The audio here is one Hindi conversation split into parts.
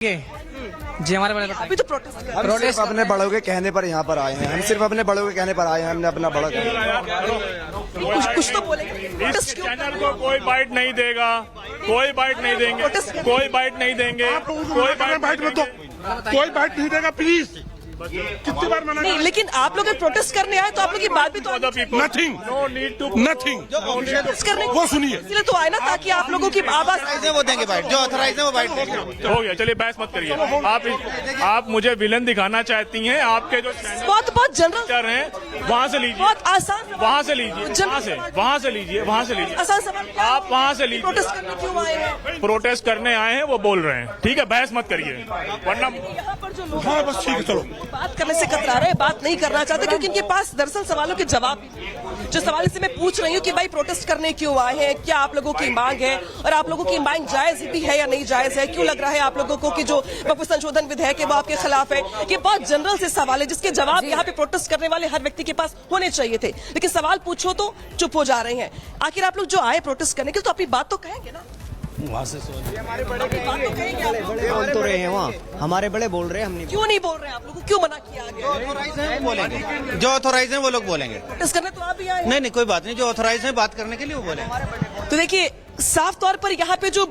जी हमारे बड़े अभी तो प्रोटेस्ट हम सिर्फ अपने बड़ों के कहने पर यहाँ पर आए हैं। हम सिर्फ अपने बड़ों के कहने पर आए हैं। हमने अपना बड़ा कुछ तो बोलेंगे। इस चैनल को कोई बाइट नहीं देगा, कोई बाइट नहीं देंगे, कोई बाइट नहीं देंगे, कोई बाइट मत दो, कोई बाइट नहीं देगा प्लीज। कितनी बार मना नहीं, लेकिन आप लोग प्रोटेस्ट करने आए तो आप लोग की बात भी तो nothing no need to nothing protest करने वो सुनिए। इसलिए तो आए ना, ताकि आप लोगों की आवाज वो देंगे बाइट, जो ऑथराइज है वो बाइट देंगे। हो गया, चलिए बहस मत करिए। आप मुझे विलन दिखाना चाहती हैं। आपके जो बहुत जनरल चैनल हैं वहाँ से लीजिए, बहुत आसान वहाँ से लीजिए, वहाँ से लीजिए, वहाँ से लीजिए। आसान सवाल क्या है? आप वहाँ से लीजिए। प्रोटेस्ट करने क्यों आए हैं? प्रोटेस्ट करने आए हैं, वो बोल रहे हैं। ठीक है, बहस मत करिए, वरना यहाँ पर जो लोग हाँ बस ठीक है, चलो। बात करने से कतरा रहे हैं, बात नहीं करना चाहते, क्योंकि इनके पास दरअसल सवालों के जवाब जो सवाल से मैं पूछ रही हूँ कि भाई प्रोटेस्ट करने क्यों आए हैं, क्या आप लोगों की मांग है, और आप लोगों की मांग जायज भी है या नहीं जायज है, क्यों लग रहा है आप लोगों को कि जो वक्फ संशोधन विधेयक है वो आपके खिलाफ है। ये बहुत जनरल से सवाल है जिसके जवाब यहाँ पे प्रोटेस्ट करने वाले हर व्यक्ति के पास होने चाहिए थे, लेकिन सवाल पूछो तो चुप हो जा रहे हैं। आखिर आप लोग जो आए प्रोटेस्ट करने के लिए तो अपनी बात तो कहेंगे ना। वहाँ से बोल तो रहे हैं वहाँ, हमारे बड़े बोल रहे हैं, हम नहीं। क्यों नहीं बोल रहे हैं आप लोगों को, क्यों मना किया गया? बोलेंगे जो ऑथराइज है वो लोग बोलेंगे। प्रोटेस्ट करने तो आप भी आए। नहीं कोई बात नहीं, जो ऑथराइज है बात करने के लिए वो बोलेंगे। तो देखिए साफ तौर पर यहाँ पे जो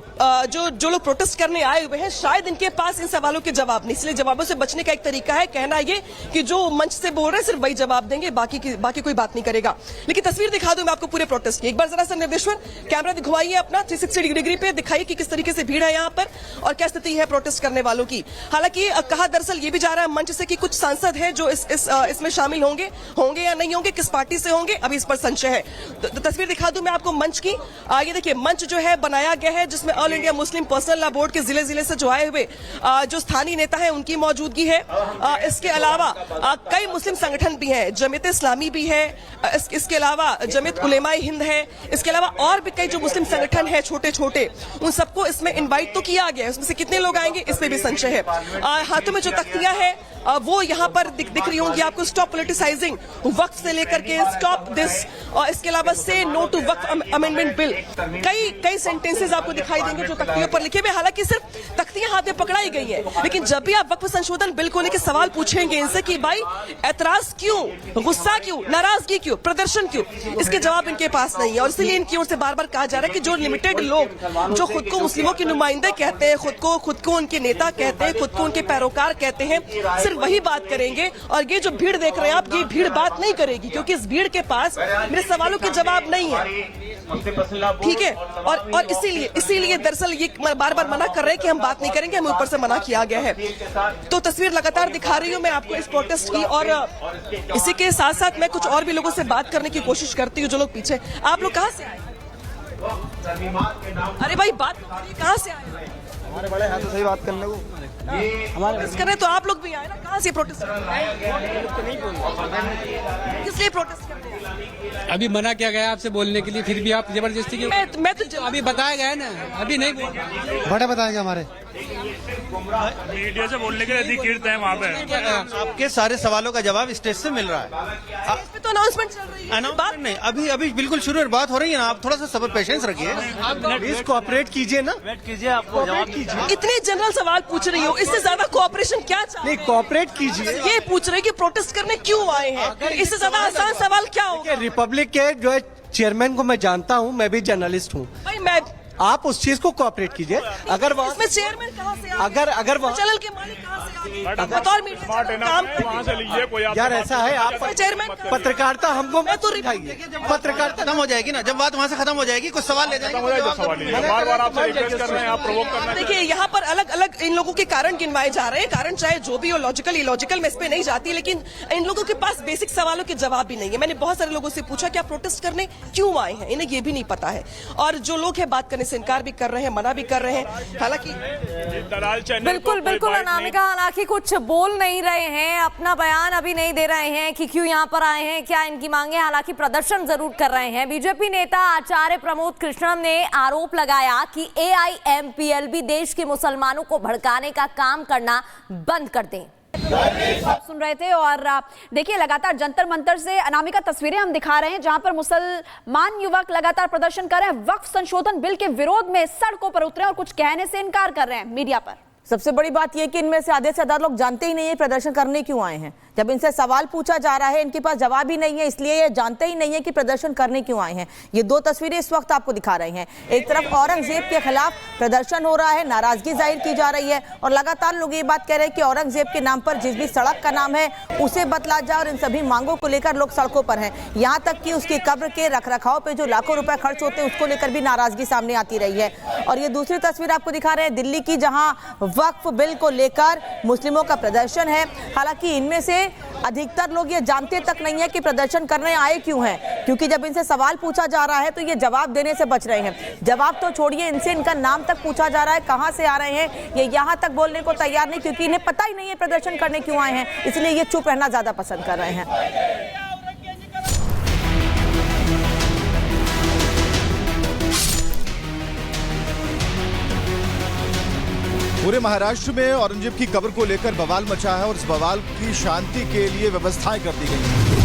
लोग प्रोटेस्ट करने आए हुए हैं, शायद इनके पास इन सवालों के जवाब नहीं, इसलिए जवाबों से बचने का एक तरीका है कहना ये कि जो मंच से बोल रहे हैं सिर्फ वही जवाब देंगे, बाकी कोई बात नहीं करेगा। लेकिन तस्वीर दिखा दूं मैं आपको पूरे प्रोटेस्ट की। एक बार जरा सा निर्देश्वर कैमरा दिखवाइए अपना 360 डिग्री पे, दिखाइए कि किस तरीके से भीड़ है यहाँ पर और क्या स्थिति है प्रोटेस्ट करने वालों की। हालांकि कहा दरअसल ये भी जा रहा है मंच से कि कुछ सांसद है जो इसमें शामिल होंगे या नहीं होंगे, किस पार्टी से होंगे, अभी इस पर संशय है। तो तस्वीर दिखा दूं मैं आपको मंच की। ये देखिए मंच जो है बनाया गया है जिसमें all India Muslim personal law board के जिले से जो आए हुए जो स्थानीय नेता हैं उनकी मौजूदगी है। इसके अलावा कई मुस्लिम संगठन भी हैं, जमीयत इस्लामी भी है, इसके अलावा जमीयत उलेमाए हिंद है, इसके अलावा और भी कई जो मुस्लिम संगठन है छोटे छोटे, उन सबको इसमें इनवाइट तो किया गया है। उसमें से कितने लोग आएंगे इसमें भी संशय है। हाथों में जो तख्तियां है वो यहाँ पर दिख रही होंगी आपको, स्टॉप पॉलिटिसाइजिंग, वक्फ से लेकर के स्टॉप दिस, और इसके अलावा से नो टू वक्फ अमेंडमेंट बिल, कई सेंटेंसेस आपको दिखाई देंगे जो तख्तियों पर लिखे हुए। हालांकि सिर्फ तख्तियां हाथ में पकड़ाई गई है, लेकिन जब भी आप वक्फ संशोधन बिल को लेकर सवाल पूछेंगे इनसे कि भाई एतराज क्यों, गुस्सा क्यों, नाराजगी क्यों, प्रदर्शन क्यों, इसके जवाब इनके पास नहीं है। और इसलिए इनकी ओर से बार बार कहा जा रहा है कि जो लिमिटेड लोग जो खुद को मुस्लिमों के नुमाइंदे कहते हैं, खुद को उनके नेता कहते हैं, खुद को उनके पैरोकार कहते हैं, सिर्फ वही बात करेंगे। और ये जो भीड़ देख रहे हैं आप, ये भीड़ बात नहीं करेगी, क्योंकि इस भीड़ के पास मेरे सवालों के जवाब नहीं है। ठीक है, और इसीलिए दरअसल ये बार बार मना कर रहे हैं कि हम बात नहीं करेंगे, हमें ऊपर से मना किया गया है। तो तस्वीर लगातार दिखा रही हूं मैं आपको इस प्रोटेस्ट की, और इसी के साथ साथ मैं कुछ और भी लोगों से बात करने की कोशिश करती हूँ जो लोग पीछे। आप लोग कहाँ से आए? अरे भाई बात कहाँ से आए? हमारे बड़े हाथों से बात करने को प्रोटेस्ट कर रहे तो आप लोग भी आए ना, कहाँ से प्रोटेस्ट कर रहे हैं? किस लिए प्रोटेस्ट कर रहे हैं? अभी मना किया गया आपसे बोलने के लिए, फिर भी आप जबरदस्ती क्यों? मैं तो अभी बताया गया है ना, अभी नहीं बोल। बड़े बताएंगे हमारे मीडिया से बोलने के लिए अधिकृत है वहाँ पे। आपके सारे सवालों का जवाब स्टेज से मिल रहा है। इस पे तो अनाउंसमेंट चल रही है। अनाउंसमेंट नहीं, अभी बिल्कुल शुरू बात हो रही है ना, आप थोड़ा सा सब्र पेशेंस रखिए, प्लीज कोऑपरेट कीजिए ना, कीजिए, आपको जवाब कीजिए। इतने जनरल सवाल पूछ रही हो, इससे ज्यादा कोऑपरेशन क्या चाहिए? नहीं कोऑपरेट कीजिए। ये पूछ रहे कि प्रोटेस्ट करने क्यों आए हैं, इससे ज्यादा आसान सवाल क्या होगा? रिपब्लिक के जो है चेयरमैन को मैं जानता हूं, मैं भी जर्नलिस्ट हूं। भाई मैं आप उस चीज को कोऑपरेट कीजिए। अगर वहाँ इसमें चेयरमैन कहाँ से अगर चैनल के मालिक कहाँ से आ गए? बतौर मीडिया काम वहाँ से लीजिए कोई। यार ऐसा है, आप चेयरमैन पत्रकारिता हमको मैं तो दिखाइए। पत्रकारिता खत्म हो जाएगी ना, जब बात वहाँ से खत्म हो जाएगी कुछ सवाल ले जाएंगे। बार बार आपसे रिक्वेस्ट कर रहे हैं, आप प्रोवोक करना। देखिए यहाँ पर अलग अलग इन लोगों के कारण गिनवाए जा रहे हैं, कारण चाहे जो भी हो, लॉजिकल इलॉजिकल, मैं इस पे नहीं जाती, लेकिन इन लोगों के पास बेसिक सवालों के जवाब भी नहीं है। मैंने बहुत सारे लोगों से पूछा कि आप प्रोटेस्ट करने क्यों आए हैं, इन्हें ये भी नहीं पता है, और जो लोग हैं बात करने से इनकार भी कर रहे हैं, मना भी कर रहे हैं। हालांकि बिल्कुल अनामिका, हालांकि कुछ बोल नहीं रहे हैं, अपना बयान अभी नहीं दे रहे हैं कि क्यों यहाँ पर आए हैं, क्या इनकी मांगे, हालांकि प्रदर्शन जरूर कर रहे हैं। बीजेपी नेता आचार्य प्रमोद कृष्णन ने आरोप लगाया कि AIMPLB देश के मुसलमानों को भड़काने का काम करना बंद कर दें। सुन रहे थे, और देखिए लगातार जंतर मंतर से अनामिका तस्वीरें हम दिखा रहे हैं जहां पर मुसलमान युवक लगातार प्रदर्शन कर रहे हैं, वक्फ संशोधन बिल के विरोध में सड़कों पर उतरे और कुछ कहने से इनकार कर रहे हैं मीडिया पर। सबसे बड़ी बात यह कि इनमें से आधे से ज्यादा लोग जानते ही नहीं है प्रदर्शन करने क्यों आए हैं। जब इनसे सवाल पूछा जा रहा है इनके पास जवाब ही नहीं है, इसलिए ये जानते ही नहीं है कि प्रदर्शन करने क्यों आए हैं। ये दो तस्वीरें इस वक्त आपको दिखा रहे हैं। एक तरफ औरंगजेब के खिलाफ प्रदर्शन हो रहा है, नाराजगी जाहिर की जा रही है और लगातार लोग ये बात कह रहे हैं कि औरंगजेब के नाम पर जिस भी सड़क का नाम है उसे बदला जाए और इन सभी मांगों को लेकर लोग सड़कों पर हैं। यहाँ तक कि उसकी कब्र के रखरखाव पे जो लाखों रुपए खर्च होते हैं उसको लेकर भी नाराजगी सामने आती रही है। और ये दूसरी तस्वीर आपको दिखा रहे हैं दिल्ली की, जहां वक्फ बिल को लेकर मुस्लिमों का प्रदर्शन है। हालांकि इनमें से अधिकतर लोग ये जानते तक नहीं है कि प्रदर्शन करने आए क्यों हैं, क्योंकि जब इनसे सवाल पूछा जा रहा है तो ये जवाब देने से बच रहे हैं। जवाब तो छोड़िए, इनसे इनका नाम तक पूछा जा रहा है, कहां से आ रहे हैं, ये यहां तक बोलने को तैयार नहीं, क्योंकि इन्हें पता ही नहीं है प्रदर्शन करने क्यों आए हैं, इसलिए ये चुप रहना ज्यादा पसंद कर रहे हैं। पूरे महाराष्ट्र में औरंगजेब की कब्र को लेकर बवाल मचा है और इस बवाल की शांति के लिए व्यवस्थाएं कर दी गई हैं।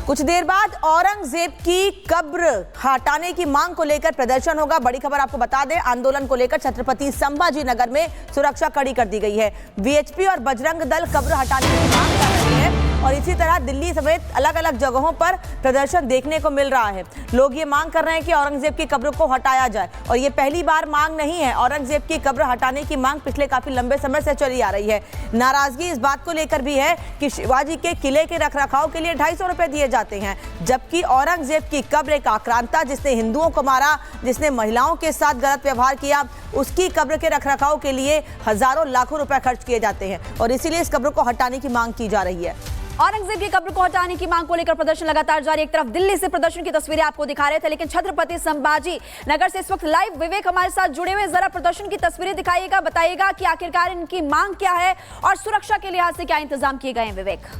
कुछ देर बाद औरंगजेब की कब्र हटाने की मांग को लेकर प्रदर्शन होगा। बड़ी खबर आपको बता दें, आंदोलन को लेकर छत्रपति संभाजी नगर में सुरक्षा कड़ी कर दी गई है। वीएचपी और बजरंग दल कब्र हटाने की मांग कर रही है और इसी तरह दिल्ली समेत अलग अलग जगहों पर प्रदर्शन देखने को मिल रहा है। लोग ये मांग कर रहे हैं कि औरंगजेब की कब्र को हटाया जाए और ये पहली बार मांग नहीं है। औरंगजेब की कब्र हटाने की मांग पिछले काफी लंबे समय से चली आ रही है। नाराजगी इस बात को लेकर भी है कि शिवाजी के किले के रखरखाव के लिए 250 रुपए दिए जाते हैं, जबकि औरंगजेब की कब्र एक आक्रांता जिसने हिंदुओं को मारा, जिसने महिलाओं के साथ गलत व्यवहार किया, उसकी कब्र के रखरखाव के लिए हजारों लाखों रुपए खर्च किए जाते हैं और इसीलिए इस कब्र को हटाने की मांग की जा रही है। औरंगजेब की कब्र को हटाने की मांग को लेकर प्रदर्शन लगातार जारी। एक तरफ दिल्ली से प्रदर्शन की तस्वीरें आपको दिखा रहे थे, लेकिन छत्रपति संभाजी नगर से इस वक्त लाइव विवेक हमारे साथ जुड़े हुए। जरा प्रदर्शन की तस्वीरें दिखाइएगा, बताइएगा कि आखिरकार इनकी मांग क्या है और सुरक्षा के लिहाज से क्या इंतजाम किए गए हैं। विवेक,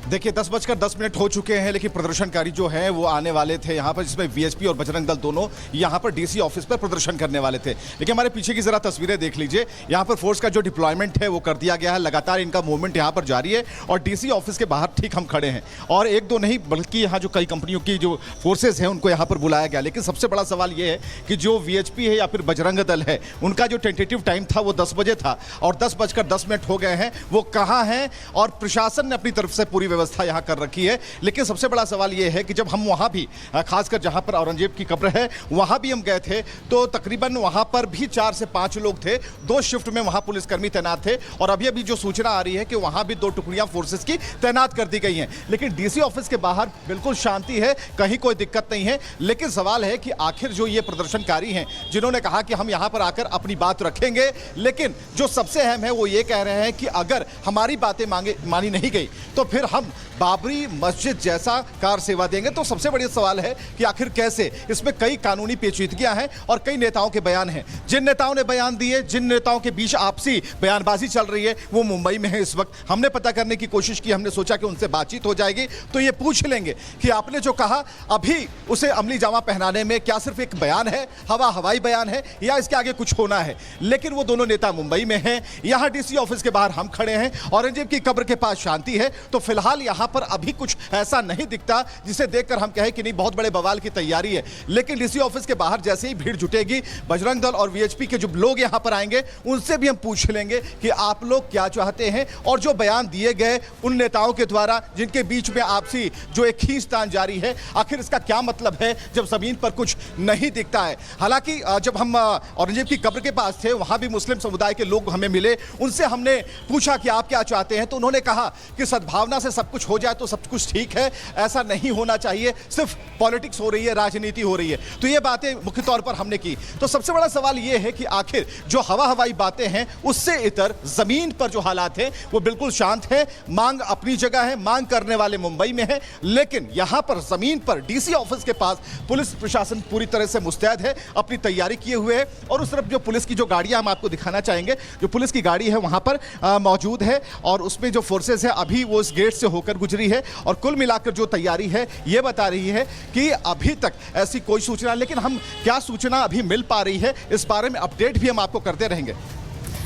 देखिए 10:10 हो चुके हैं, लेकिन प्रदर्शनकारी जो हैं वो आने वाले थे यहाँ पर, जिसमें वीएचपी और बजरंग दल दोनों यहाँ पर डीसी ऑफिस पर प्रदर्शन करने वाले थे। लेकिन हमारे पीछे की जरा तस्वीरें देख लीजिए, यहाँ पर फोर्स का जो डिप्लॉयमेंट है वो कर दिया गया है। लगातार इनका मूवमेंट यहाँ पर जारी है और डीसी ऑफिस के बाहर ठीक हम खड़े हैं और एक दो नहीं बल्कि यहाँ जो कई कंपनियों की जो फोर्सेज हैं उनको यहाँ पर बुलाया गया। लेकिन सबसे बड़ा सवाल ये है कि जो वीएचपी है या फिर बजरंग दल है, उनका जो टेंटेटिव टाइम था वो 10 बजे था और 10:10 हो गए हैं, वो कहाँ हैं? और प्रशासन ने अपनी तरफ से पूरी व्यवस्था यहाँ कर रखी है। लेकिन सबसे बड़ा सवाल यह है कि जब हम वहां भी, खासकर जहां पर औरंगजेब की कब्र है वहां भी हम गए थे, तो तकरीबन वहां पर भी 4 से 5 लोग थे। 2 शिफ्ट में वहां पुलिसकर्मी तैनात थे और अभी अभी जो सूचना आ रही है कि वहां भी 2 टुकड़ियां फोर्सेस की तैनात कर दी गई हैं। लेकिन डीसी ऑफिस के बाहर बिल्कुल शांति है, कहीं कोई दिक्कत नहीं है। लेकिन सवाल है कि आखिर जो ये प्रदर्शनकारी हैं जिन्होंने कहा कि हम यहां पर आकर अपनी बात रखेंगे, लेकिन जो सबसे अहम है वो ये कह रहे हैं कि अगर हमारी बातें मानी नहीं गई तो फिर हम बाबरी मस्जिद जैसा कार सेवा देंगे। तो सबसे बड़ी सवाल है कि आखिर कैसे? इसमें कई कानूनी पेचीदगियां हैं और कई नेताओं के बयान हैं। जिन नेताओं ने बयान दिए, जिन नेताओं के बीच आपसी बयानबाजी चल रही है, वो मुंबई में है इस वक्त। हमने पता करने की कोशिश की, हमने सोचा कि उनसे बातचीत हो जाएगी तो ये पूछ लेंगे कि आपने जो कहा अभी उसे अमली जामा पहनाने में क्या सिर्फ एक बयान है, हवाई बयान है, या इसके आगे कुछ होना है? लेकिन वो दोनों नेता मुंबई में हैं, यहां डीसी ऑफिस के बाहर हम खड़े हैं। औरंगजेब की कब्र के पास शांति है, तो फिलहाल यहां पर अभी कुछ ऐसा नहीं दिखता जिसे देखकर हम कहें कि नहीं बहुत बड़े बवाल की तैयारी है। लेकिन डीसी ऑफिस के बाहर जैसे ही भीड़ जुटेगी, बजरंग दल और वीएचपी के जो लोग यहां पर आएंगे उनसे भी हम पूछ लेंगे कि आप लोग क्या चाहते हैं और जो बयान दिए गए उन नेताओं के द्वारा जिनके बीच में आपसी जो एक खींचतान जारी है, आखिर इसका क्या मतलब है जब जमीन पर कुछ नहीं दिखता है। हालांकि जब हम औरंगजेब की कब्र के पास थे वहां भी मुस्लिम समुदाय के लोग हमें मिले, उनसे हमने पूछा कि आप क्या चाहते हैं, तो उन्होंने कहा कि सद्भावना से सब कुछ हो जाए तो सब कुछ ठीक है, ऐसा नहीं होना चाहिए, सिर्फ पॉलिटिक्स हो रही है, राजनीति हो रही है। तो ये बातें मुख्य तौर पर हमने की। तो सबसे बड़ा सवाल ये है कि आखिर जो हवाई बातें हैं उससे इतर जमीन पर जो हालात हैं वो बिल्कुल शांत है। मांग अपनी जगह है, मांग करने वाले मुंबई में है, लेकिन यहां पर जमीन पर डीसी ऑफिस के पास पुलिस प्रशासन पूरी तरह से मुस्तैद है, अपनी तैयारी किए हुए है। और उस तरफ जो पुलिस की जो गाड़ियां हम आपको दिखाना चाहेंगे, जो पुलिस की गाड़ी है वहां पर मौजूद है और उसमें जो फोर्सेस है अभी वो इस गेट से होकर गुजरी है। और कुल मिलाकर जो तैयारी है ये बता रही है कि अभी तक ऐसी कोई सूचना, लेकिन हम क्या सूचना अभी मिल पा रही है इस बारे में अपडेट भी हम आपको करते रहेंगे।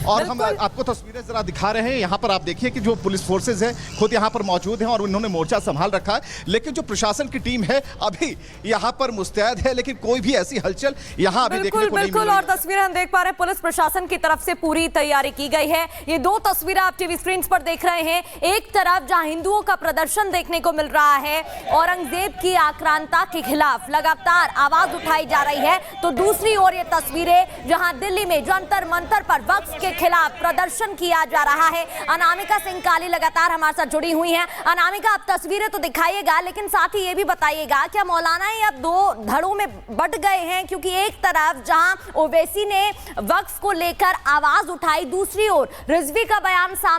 और हम आपको तस्वीरें जरा दिखा रहे हैं। यहाँ पर आप देखिए कि जो पुलिस फोर्सेज है खुद यहाँ पर मौजूद हैं और उन्होंने मोर्चा संभाल रखा है, लेकिन जो प्रशासन की टीम है अभी यहाँ पर मुस्तैद है, लेकिन कोई भी ऐसी हलचल यहाँ अभी देखने को नहीं मिल रही है। और तस्वीरें हम देख पा रहे हैं, पुलिस प्रशासन की तरफ से पूरी तैयारी की गई है। ये दो तस्वीरें आप टीवी स्क्रीन पर देख रहे हैं। एक तरफ जहां हिंदुओं का प्रदर्शन देखने को मिल रहा है, औरंगजेब की आक्रांता के खिलाफ लगातार आवाज उठाई जा रही है, तो दूसरी ओर ये तस्वीरें जहां दिल्ली में जंतर मंतर पर वक्फ के खिलाफ प्रदर्शन किया जा रहा है। अनामिका सिंह काली लगातार हमारे साथ जुड़ी हुई हैं। अनामिका, आप तस्वीरें तो दिखाइएगा, लेकिन साथ ही ये भी बताइएगा क्या मौलाना ये अब दो धड़ों में बट गए हैं? क्योंकि एक तरफ जहां ओवैसी ने वक्फ को लेकर आवाज उठाई, दूसरी ओर रिजवी का बयान सामने